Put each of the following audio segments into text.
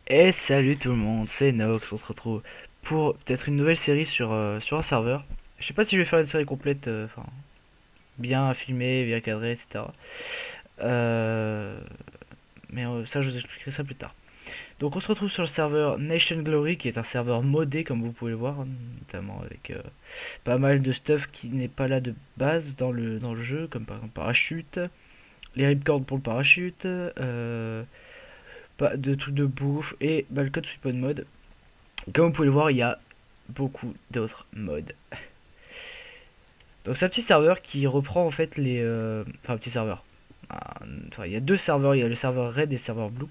Et salut tout le monde, c'est Nox, on se retrouve pour peut-être une nouvelle série sur un serveur. Je sais pas si je vais faire une série complète, enfin bien filmée, bien cadrée, etc. Euh, mais ça je vous expliquerai ça plus tard. Donc on se retrouve sur le serveur Nation Glory qui est un serveur modé comme vous pouvez le voir, notamment avec pas mal de stuff qui n'est pas là de base dans le jeu, comme par exemple parachute, les ripcords pour le parachute, pas de trucs de bouffe et bah, le code Sweepon mode. Comme vous pouvez le voir, il y a beaucoup d'autres modes. Donc c'est un petit serveur qui reprend en fait enfin un petit serveur. Enfin, il y a deux serveurs, il y a le serveur Red et le serveur Blue.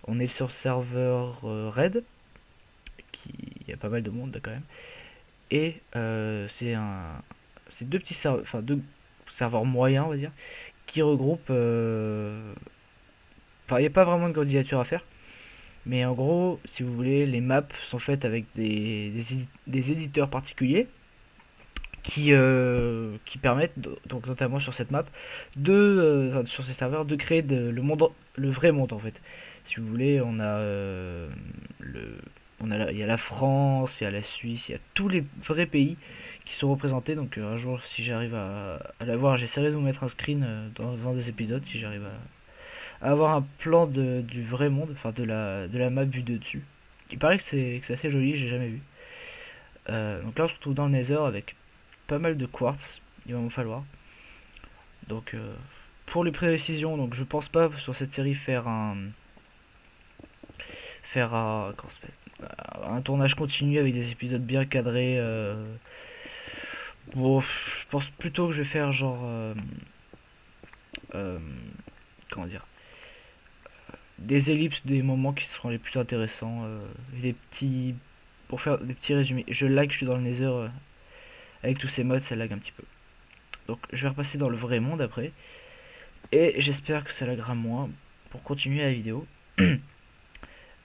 On est sur le serveur Red, qui il y a pas mal de monde là, quand même. Et c'est deux petits serveurs, enfin deux serveurs moyens on va dire, qui regroupent. Enfin il n'y a pas vraiment de candidature à faire. Mais en gros, si vous voulez, les maps sont faites avec des éditeurs particuliers qui permettent, donc notamment sur cette map, enfin, sur ces serveurs, de créer le monde, le vrai monde en fait. Si vous voulez, il y a la France, il y a la Suisse, il y a tous les vrais pays qui sont représentés. Donc un jour, si j'arrive à l'avoir, j'essaierai de vous mettre un screen dans un des épisodes, si j'arrive à avoir un plan du vrai monde, enfin de la map vue de dessus. Il paraît que c'est assez joli, j'ai jamais vu. Donc là, on se retrouve dans le Nether avec pas mal de quartz, il va me falloir. Donc pour les précisions, donc je pense pas sur cette série faire un tournage continu avec des épisodes bien cadrés. Bon, je pense plutôt que je vais faire genre euh, comment dire, des ellipses des moments qui seront les plus intéressants, des petits pour faire des petits résumés. Je lag, je suis dans le Nether avec tous ces modes, ça lag un petit peu. Donc je vais repasser dans le vrai monde après. Et j'espère que ça laggera moins pour continuer la vidéo.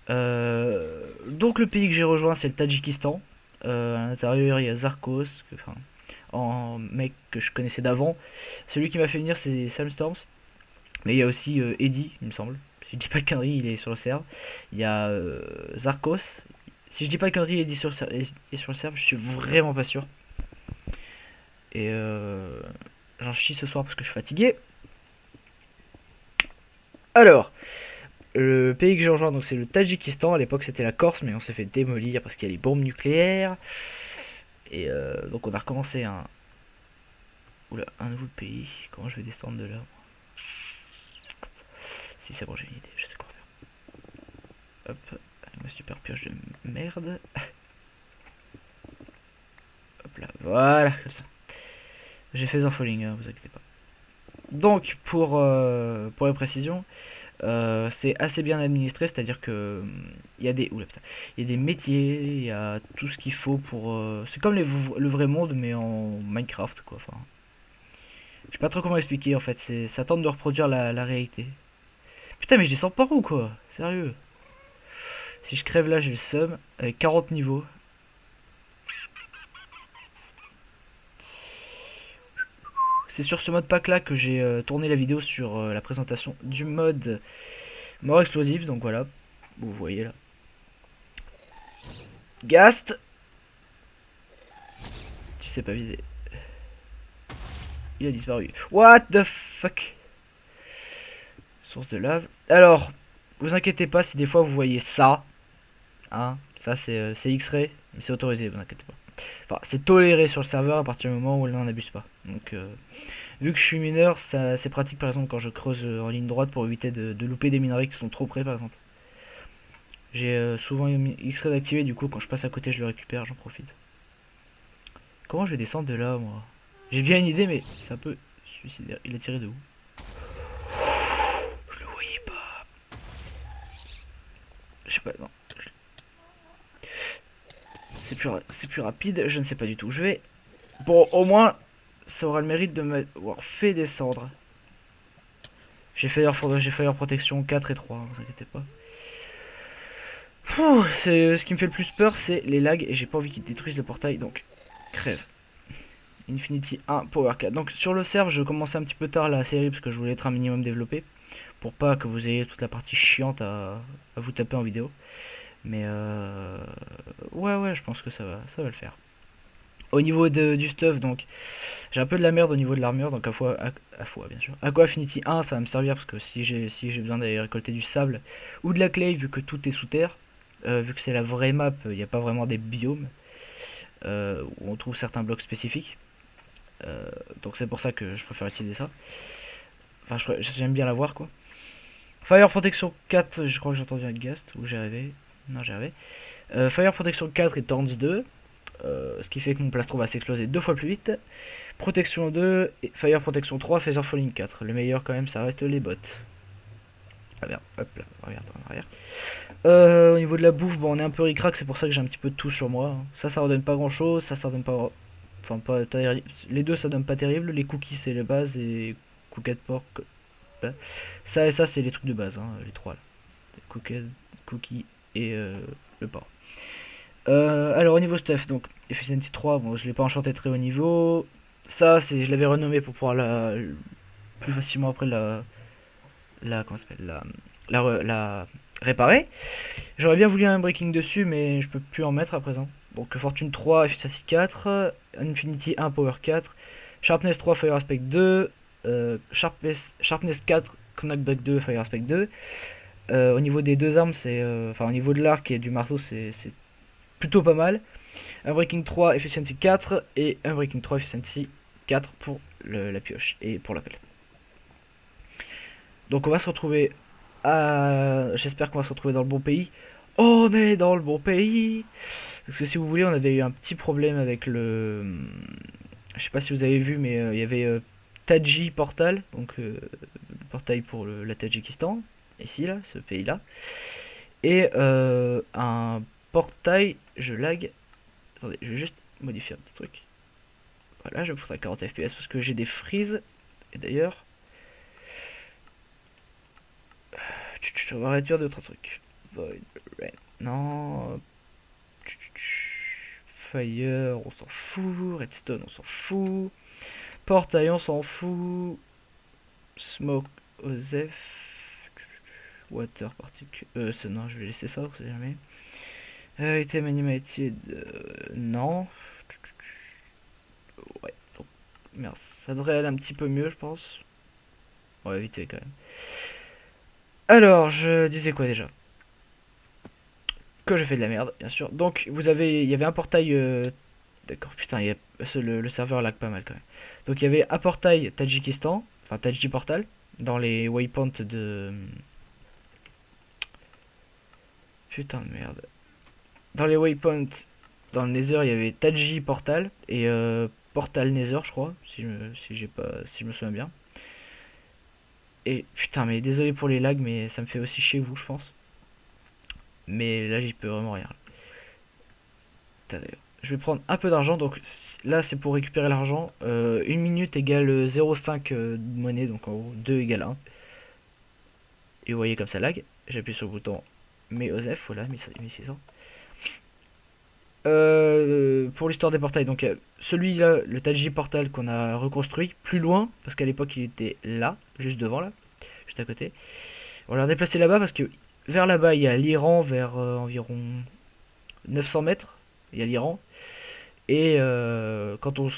Donc le pays que j'ai rejoint c'est le Tadjikistan. À l'intérieur il y a Zarkos, enfin, en mec que je connaissais d'avant. Celui qui m'a fait venir c'est Sam Storms. Mais il y a aussi Eddie, il me semble. Si je dis pas de conneries, il est sur le serve. Il y a Zarkos. Si je dis pas de conneries, Eddie est sur le serve, je suis vraiment pas sûr. Et j'en chie ce soir parce que je suis fatigué. Alors, le pays que j'ai rejoint, donc c'est le Tadjikistan. À l'époque, c'était la Corse, mais on s'est fait démolir parce qu'il y a les bombes nucléaires. Et donc, on a recommencé un nouveau pays. Comment je vais descendre de là? Si c'est bon, j'ai une idée, je sais quoi faire. Hop, avec ma super pioche de merde. Hop là, voilà, comme ça. J'ai fait un falling, vous inquiétez pas. Donc, pour les précisions, c'est assez bien administré, c'est-à-dire que il y a il y a des métiers, il y a tout ce qu'il faut pour. C'est comme le vrai monde, mais en Minecraft, quoi. Enfin, je sais pas trop comment expliquer en fait. Ça tente de reproduire la réalité. Putain, mais je descends par où, quoi? Sérieux. Si je crève là, j'ai le seum avec 40 niveaux. C'est sur ce mode pack là que j'ai tourné la vidéo sur la présentation du mode mort explosive. Donc voilà, vous voyez là. Gast, tu sais pas viser. Il a disparu. What the fuck? Source de lave. Alors, vous inquiétez pas si des fois vous voyez ça. Hein, ça c'est X-Ray, mais c'est autorisé, vous inquiétez pas. Enfin, c'est toléré sur le serveur à partir du moment où on n'en abuse pas. Donc, vu que je suis mineur, c'est pratique par exemple quand je creuse en ligne droite pour éviter de louper des minerais qui sont trop près par exemple. J'ai souvent X-Ray activé, du coup quand je passe à côté je le récupère, j'en profite. Comment je vais descendre de là moi? J'ai bien une idée mais c'est un peu suicidaire. Il a tiré de où? Je le voyais pas. Je sais pas, non. C'est plus rapide, je ne sais pas du tout. Je vais. Bon, au moins, ça aura le mérite de m'avoir fait descendre. J'ai Fire Protection 4 et 3, ne vous inquiétez pas. Ce qui me fait le plus peur, c'est les lags et j'ai pas envie qu'ils détruisent le portail, donc crève. Infinity 1 Power 4. Donc sur le serve, je commençais un petit peu tard la série parce que je voulais être un minimum développé pour pas que vous ayez toute la partie chiante à vous taper en vidéo. Mais ouais, je pense que ça va le faire. Au niveau du stuff, donc j'ai un peu de la merde au niveau de l'armure, donc à fois bien sûr. Aqua Affinity 1, ça va me servir parce que si j'ai besoin d'aller récolter du sable ou de la clay, vu que tout est sous terre, vu que c'est la vraie map, il n'y a pas vraiment des biomes où on trouve certains blocs spécifiques. Donc c'est pour ça que je préfère utiliser ça. Enfin, j'aime bien l'avoir quoi. Fire Protection 4, je crois que j'ai entendu un Gast, ou j'ai rêvé. Non, j'ai rêvé. Fire Protection 4 et Thorns 2. Ce qui fait que mon plastron va s'exploser 2 fois plus vite. Protection 2, et Fire Protection 3, Phaser Falling 4. Le meilleur quand même, ça reste les bots. Ah merde, hop là, regarde en arrière. Au niveau de la bouffe, bon, on est un peu ric-rac, c'est pour ça que j'ai un petit peu de tout sur moi. Ça redonne pas grand chose, ça redonne pas. Enfin, pas les deux ça donne pas terrible. Les cookies c'est la base et cookies de porc. Ça et ça c'est les trucs de base, hein, les trois là. Cookies et le porc. Alors au niveau stuff, donc Efficiency 3, bon je l'ai pas enchanté très haut niveau. Ça c'est, je l'avais renommé pour pouvoir plus facilement après comment ça s'appelle, la réparer. J'aurais bien voulu un breaking dessus mais je peux plus en mettre à présent. Donc Fortune 3, Efficiency 4, Infinity 1, Power 4, Sharpness 3, Fire Aspect 2, Sharpness 4, Knockback 2, Fire Aspect 2. Au niveau des deux armes, enfin au niveau de l'arc et du marteau, c'est plutôt pas mal. Unbreaking 3, Efficiency 4 et Unbreaking 3, Efficiency 4 pour la pioche et pour l'appel. Donc on va se retrouver j'espère qu'on va se retrouver dans le bon pays. On est dans le bon pays. Parce que si vous voulez, on avait eu un petit problème avec je sais pas si vous avez vu, mais il y avait Taji Portal, donc le portail pour la Tadjikistan, ici là, ce pays là. Et un portail, je lag. Attendez, je vais juste modifier un petit truc. Voilà, je me foutre à 40 fps parce que j'ai des freezes. Et d'ailleurs, on va réduire d'autres trucs. Void Rain. Non. Fire, on s'en fout. Redstone, on s'en fout. Portail, on s'en fout. Smoke, Osef. Water, particule. Non, je vais laisser ça, on sait jamais. Item animated, non. Ouais, donc, merde, ça devrait aller un petit peu mieux, je pense. On va éviter quand même. Alors, je disais quoi déjà? Que je fais de la merde, bien sûr. Donc, il y avait un portail. D'accord, putain, le serveur lag pas mal quand même. Donc, il y avait un portail Tadjikistan, enfin Tadji Portal, dans les waypoints de. Putain de merde. Dans les waypoints, dans le Nether, il y avait Tadji Portal et Portal Nether, je crois, si je me souviens bien. Et putain, mais désolé pour les lags, mais ça me fait aussi chez vous, je pense. Mais là, j'y peux vraiment rien. Je vais prendre un peu d'argent, donc là, c'est pour récupérer l'argent. 1 minute égale 0,5 de monnaie, donc en gros 2 égale 1. Et vous voyez comme ça lag. J'appuie sur le bouton, mais Osef, voilà, 1600. Pour l'histoire des portails, donc celui-là, le Taji Portal qu'on a reconstruit plus loin, parce qu'à l'époque il était là, juste devant là, juste à côté. On l'a déplacé là-bas parce que vers là-bas il y a l'Iran, vers environ 900 mètres, il y a l'Iran. Et quand on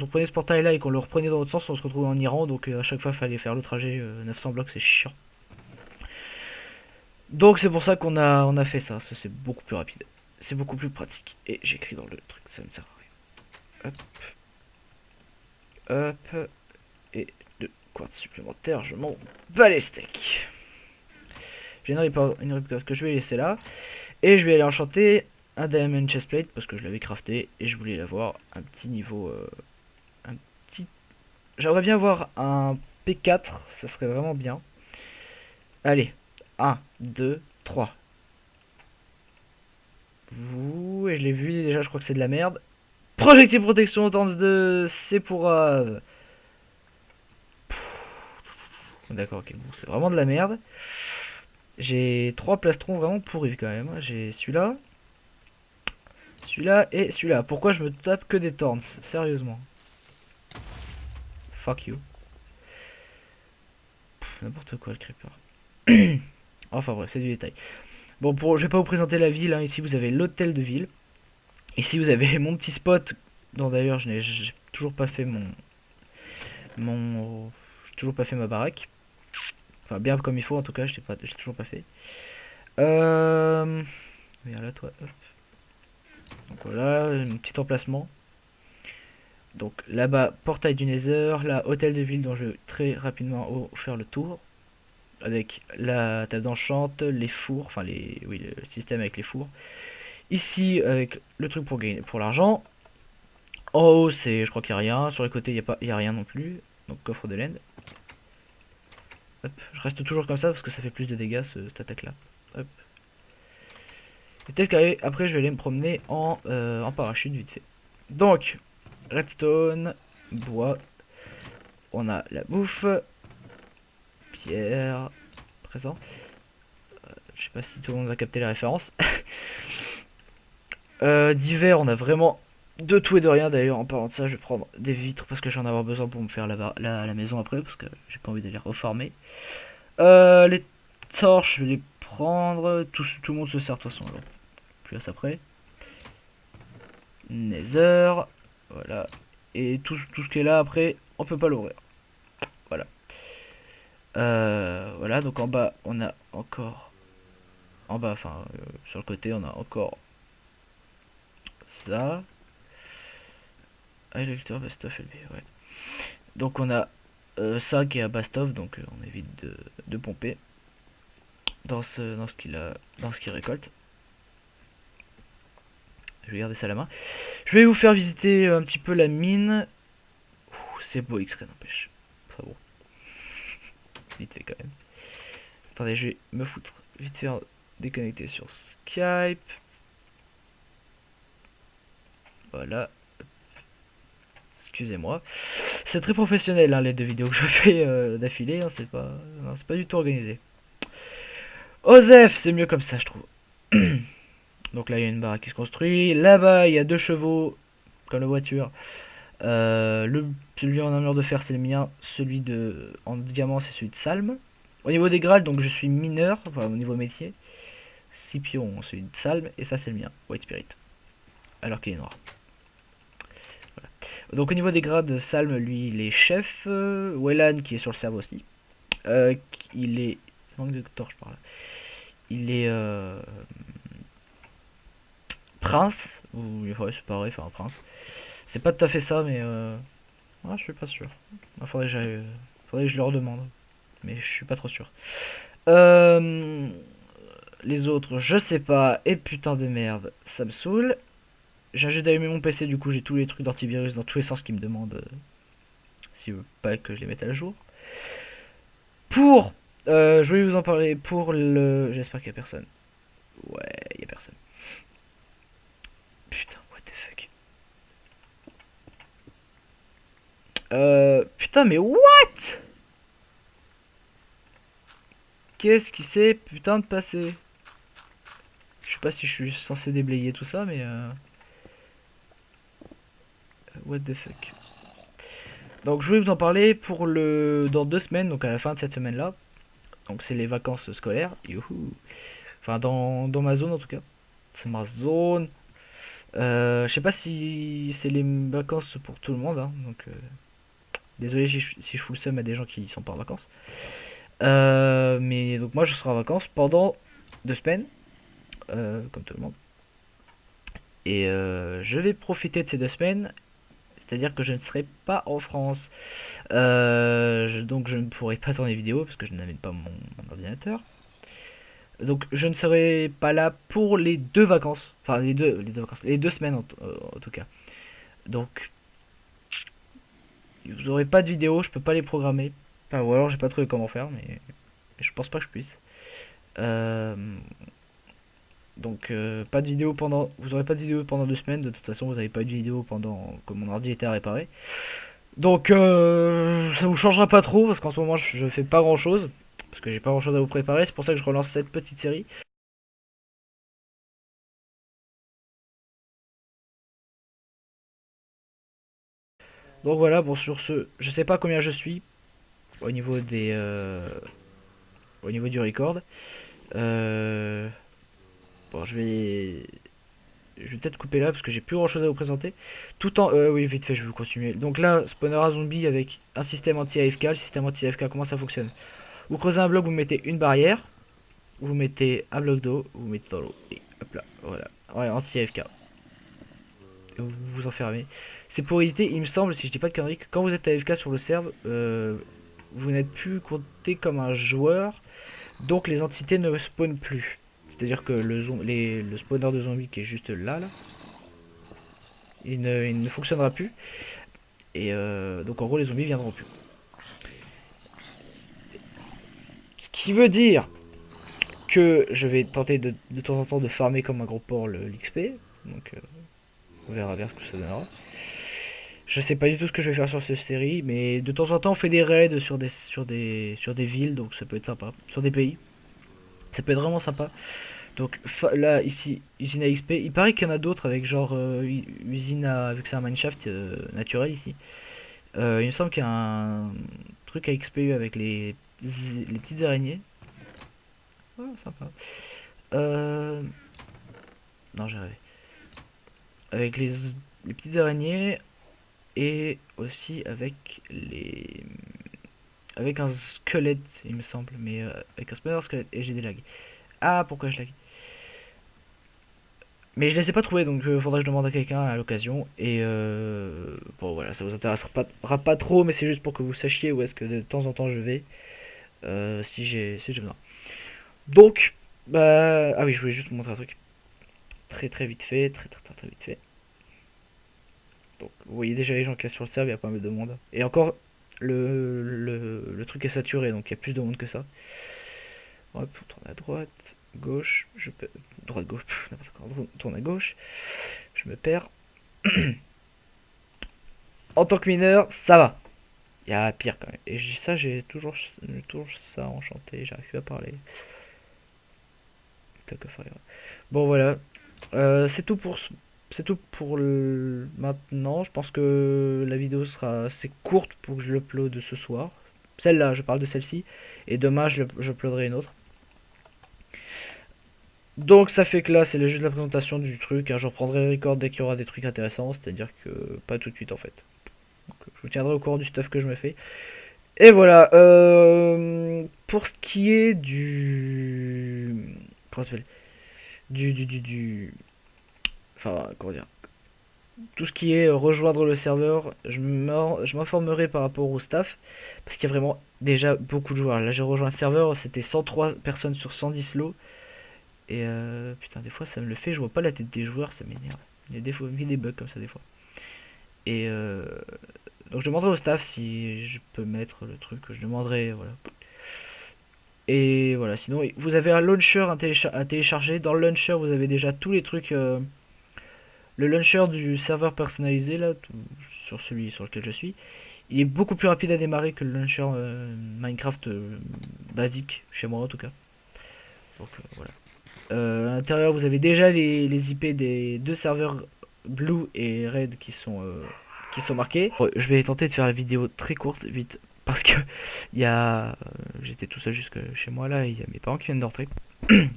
prenait ce portail là et qu'on le reprenait dans l'autre sens, on se retrouvait en Iran, donc à chaque fois il fallait faire le trajet 900 blocs, c'est chiant. Donc c'est pour ça on a fait ça c'est beaucoup plus rapide. C'est beaucoup plus pratique. Et j'écris dans le truc, ça ne sert à rien. Hop. Hop. Et 2 quartz supplémentaires, je m'en bats les steaks. J'ai une ripcord que je vais laisser là. Et je vais aller enchanter un Diamond Chestplate parce que je l'avais crafté et je voulais l'avoir un petit niveau. Un petit. J'aimerais bien avoir un P4, ça serait vraiment bien. Allez, 1, 2, 3. Et je l'ai vu déjà, je crois que c'est de la merde. Projectile protection autant de c'est pour d'accord, ok, bon, c'est vraiment de la merde. J'ai 3 plastrons vraiment pourris quand même. J'ai celui-là, celui-là et celui-là. Pourquoi je me tape que des thorns? Sérieusement. Fuck you. N'importe quoi le creeper. Enfin bref, c'est du détail. Bon, je vais pas vous présenter la ville, hein. Ici vous avez l'hôtel de ville. Ici vous avez mon petit spot, dont d'ailleurs j'ai toujours pas fait j'ai toujours pas fait ma baraque. Enfin bien comme il faut en tout cas, j'ai toujours pas fait. Viens là toi. Hop. Donc voilà, un petit emplacement. Donc là-bas, portail du Nether, là, hôtel de ville dont je vais très rapidement faire le tour. Avec la table d'enchante, les fours, enfin oui, le système avec les fours. Ici, avec le truc pour gagner, pour l'argent. En haut, je crois qu'il n'y a rien. Sur les côtés, il y a rien non plus. Donc coffre de laine. Hop, je reste toujours comme ça parce que ça fait plus de dégâts cette attaque là. Hop. Et peut-être qu'après je vais aller me promener en parachute vite fait. Donc, redstone, bois, on a la bouffe, pierre, présent. Je sais pas si tout le monde va capter la référence. D'hiver, on a vraiment de tout et de rien. D'ailleurs, en parlant de ça, je vais prendre des vitres parce que j'en ai avoir besoin pour me faire la maison après parce que j'ai pas envie de les reformer. Les torches, je vais les prendre. Tout le monde se sert de toute façon. Alors, plus à ça après. Nether, voilà. Et tout ce qui est là après, on peut pas l'ouvrir. Voilà. Voilà, donc en bas, on a encore. En bas, enfin, sur le côté, on a encore ça. Ah, lecteur best-of LB, ouais. Donc on a ça qui est à best-of, donc on évite de pomper dans ce qu'il récolte. Je vais garder ça à la main. Je vais vous faire visiter un petit peu la mine. C'est beau X-Ray n'empêche. Très bon. Vite fait quand même. Attendez, je vais me foutre vite fait déconnecter sur Skype. Voilà. Excusez-moi. C'est très professionnel hein, les deux vidéos que je fais d'affilée. Hein, c'est pas du tout organisé. Osef, c'est mieux comme ça, je trouve. Donc là, il y a une barre qui se construit. Là-bas, il y a deux chevaux, comme la voiture. Celui en armure de fer, c'est le mien. Celui en diamant, c'est celui de Salm. Au niveau des grades, donc je suis mineur, enfin au niveau métier. Scipion, celui de Salm. Et ça, c'est le mien, White Spirit. Alors qu'il est noir. Voilà. Donc au niveau des grades, Salm, lui, il est chef. Wellan, qui est sur le serveur aussi. Il est. Il manque de torche par là. Il est. Prince. Ouais, c'est pareil, enfin un prince. C'est pas tout à fait ça, mais je suis pas sûr. Faudrait que je leur demande, mais je suis pas trop sûr. Les autres, je sais pas. Et putain de merde, ça me saoule. J'ai juste d'allumer mon PC, du coup j'ai tous les trucs d'antivirus dans tous les sens qui me demandent s'ils veulent pas que je les mette à jour. Je voulais vous en parler pour le. J'espère qu'il y a personne. Ouais, il y a personne. Putain, what the fuck. Putain, mais what? Qu'est-ce qui s'est putain de passé? Je sais pas si je suis censé déblayer tout ça, mais what the fuck. Donc je voulais vous en parler dans 2 semaines, donc à la fin de cette semaine-là. Donc c'est les vacances scolaires. Youhou. Enfin dans ma zone en tout cas. C'est ma zone. Je sais pas si c'est les vacances pour tout le monde, hein, donc désolé si je fous le seum à des gens qui sont pas en vacances. Mais donc moi je serai en vacances pendant 2 semaines, comme tout le monde. Et je vais profiter de ces 2 semaines, c'est-à-dire que je ne serai pas en France. Donc je ne pourrai pas tourner vidéo parce que je n'amène pas mon ordinateur. Donc je ne serai pas là pour les 2 vacances. Enfin les deux vacances. Les 2 semaines en tout cas. Donc vous aurez pas de vidéo, je peux pas les programmer. Enfin, ou alors j'ai pas trouvé comment faire, mais je pense pas que je puisse. Euh, donc pas de vidéo pendant. Vous aurez pas de vidéo pendant 2 semaines. De toute façon, vous n'avez pas eu de vidéo pendant que mon ordi était à réparer. Donc ça vous changera pas trop parce qu'en ce moment je fais pas grand chose. Parce que j'ai pas grand chose à vous préparer. C'est pour ça que je relance cette petite série. Donc voilà, bon sur ce, je sais pas combien je suis au niveau au niveau du record. Bon, je vais peut-être couper là parce que j'ai plus grand chose à vous présenter. Tout en. Oui, vite fait, je vais vous continuer. Donc là, spawner à zombie avec un système anti-AFK. Le système anti-AFK, comment ça fonctionne? Vous creusez un bloc, vous mettez une barrière. Vous mettez un bloc d'eau, vous mettez dans l'eau. Et hop là, voilà. Ouais, anti-AFK. Et vous vous enfermez. C'est pour éviter, il me semble, si je dis pas de conneries, que quand vous êtes AFK sur le serve, vous n'êtes plus compté comme un joueur. Donc les entités ne spawnent plus. C'est-à-dire que le spawner de zombies qui est juste là, il ne fonctionnera plus. Et donc en gros les zombies viendront plus. Ce qui veut dire que je vais tenter de temps en temps de farmer comme un gros porc l'XP. Donc on verra bien ce que ça donnera. Je sais pas du tout ce que je vais faire sur cette série, mais de temps en temps on fait des raids sur des villes, donc ça peut être sympa. Sur des pays. Ça peut être vraiment sympa. Donc là, ici, usine à XP. Il paraît qu'il y en a d'autres avec genre usine à. Vu que c'est un mineshaft naturel ici. Il me semble qu'il y a un truc à XP avec les petites araignées. Ouais, sympa. Euh, non, j'ai rêvé. Avec les petites araignées et aussi avec les. Avec un squelette, il me semble. Mais avec un spawner squelette. Et j'ai des lags. Ah, pourquoi je lag? Mais je ne les ai pas trouvés, donc il faudrait que je demande à quelqu'un à l'occasion. Et bon voilà, ça vous intéressera pas trop, mais c'est juste pour que vous sachiez où est-ce que de temps en temps je vais, si j'ai besoin. Donc, bah, ah oui, je voulais juste vous montrer un truc. Très très vite fait, très vite fait. Donc, vous voyez déjà les gens qui sont sur le serveur, il y a pas mal de monde. Et encore, le truc est saturé, donc il y a plus de monde que ça. Hop, on tourne à droite, gauche, je peux. Droite, gauche, n'importe quoi, on tourne à gauche, je me perds. En tant que mineur, ça va. Il y a pire quand même. Et ça, j'ai toujours ça enchanté, j'arrive plus à parler. Bon voilà, c'est tout pour maintenant. Je pense que la vidéo sera assez courte pour que je l'upload ce soir. Celle-là, je parle de celle-ci. Et demain, je uploaderai une autre. Donc ça fait que là, c'est juste la présentation du truc, hein. Je reprendrai le record dès qu'il y aura des trucs intéressants. C'est-à-dire que pas tout de suite en fait. Donc, je vous tiendrai au courant du stuff que je me fais. Et voilà. Pour ce qui est du. Comment ça s'appelle? Du. Enfin, comment dire? Tout ce qui est rejoindre le serveur, je m'informerai par rapport au staff. Parce qu'il y a vraiment déjà beaucoup de joueurs. Là, j'ai rejoint le serveur, c'était 103 personnes sur 110 slots. Et putain, des fois ça me le fait, je vois pas la tête des joueurs, ça m'énerve. Il y a des bugs comme ça des fois. Et donc je demanderai au staff si je peux mettre le truc, je demanderai, voilà. Et voilà, sinon vous avez un launcher à télécharger. Dans le launcher vous avez déjà tous les trucs. Le launcher du serveur personnalisé là, sur celui sur lequel je suis, il est beaucoup plus rapide à démarrer que le launcher Minecraft basique, chez moi en tout cas. Donc voilà. À l'intérieur, vous avez déjà les IP des deux serveurs Blue et Red qui sont marqués. Je vais tenter de faire la vidéo très courte, vite, parce que j'étais tout seul jusque chez moi là, il y a mes parents qui viennent d'entrer.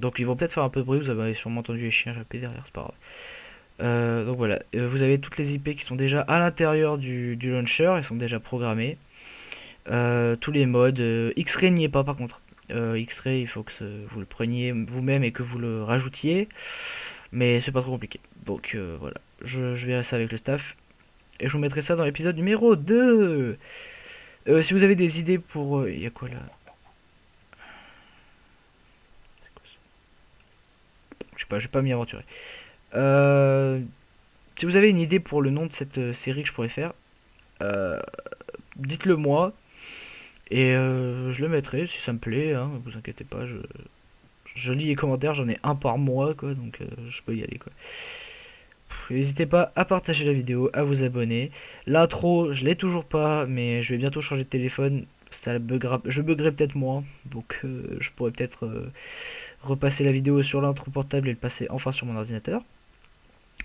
Donc ils vont peut-être faire un peu de bruit, vous avez sûrement entendu les chiens japper derrière, c'est pas grave. Donc voilà, vous avez toutes les IP qui sont déjà à l'intérieur du launcher, elles sont déjà programmées. Tous les modes, X-Ray n'y est pas par contre. X-Ray, il faut que vous le preniez vous-même et que vous le rajoutiez. Mais c'est pas trop compliqué. Donc voilà, je verrai ça avec le staff. Et je vous mettrai ça dans l'épisode numéro 2. Si vous avez des idées pour. Il y a quoi là? Je sais pas, je vais pas m'y aventurer. Si vous avez une idée pour le nom de cette série que je pourrais faire, dites-le moi. Et je le mettrai si ça me plaît, hein, vous inquiétez pas, je lis les commentaires, j'en ai un par mois, quoi, donc je peux y aller, quoi. N'hésitez pas à partager la vidéo, à vous abonner. L'intro, je l'ai toujours pas, mais je vais bientôt changer de téléphone. Je buggerai peut-être moins, donc je pourrais peut-être repasser la vidéo sur l'intro portable et le passer enfin sur mon ordinateur.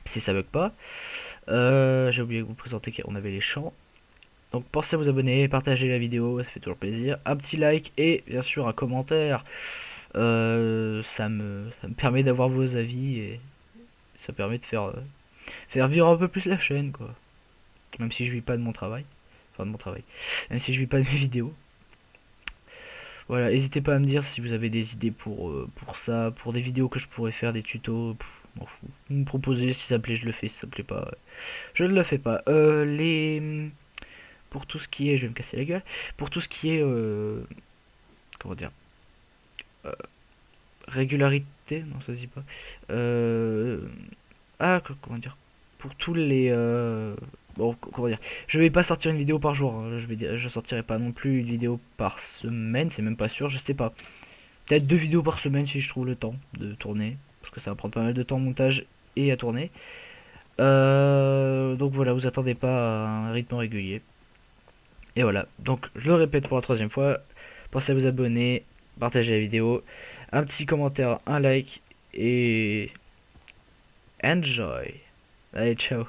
Si ça bug pas. J'ai oublié de vous présenter qu'on avait les champs. Donc pensez à vous abonner, partager la vidéo, ça fait toujours plaisir. Un petit like et bien sûr un commentaire. Ça me permet d'avoir vos avis et ça permet de faire vivre un peu plus la chaîne, quoi. Même si je vis pas de mon travail. Enfin, de mon travail. Même si je vis pas de mes vidéos. Voilà, n'hésitez pas à me dire si vous avez des idées pour ça, pour des vidéos que je pourrais faire, des tutos. M'en fous. Vous me proposez, si ça plaît, je le fais. Si ça plaît pas, je ne le fais pas. Pour tout ce qui est. Je vais me casser la gueule. Pour tout ce qui est. Comment dire, euh, régularité, non, ça se dit pas. Euh, comment dire, pour tous les. Bon, comment dire, je vais pas sortir une vidéo par jour, hein. Je sortirai pas non plus une vidéo par semaine, c'est même pas sûr, je sais pas. Peut-être 2 vidéos par semaine si je trouve le temps de tourner, parce que ça va prendre pas mal de temps au montage et à tourner. Donc voilà, vous attendez pas à un rythme régulier. Et voilà, donc je le répète pour la 3e fois, pensez à vous abonner, partager la vidéo, un petit commentaire, un like et enjoy. Allez, ciao.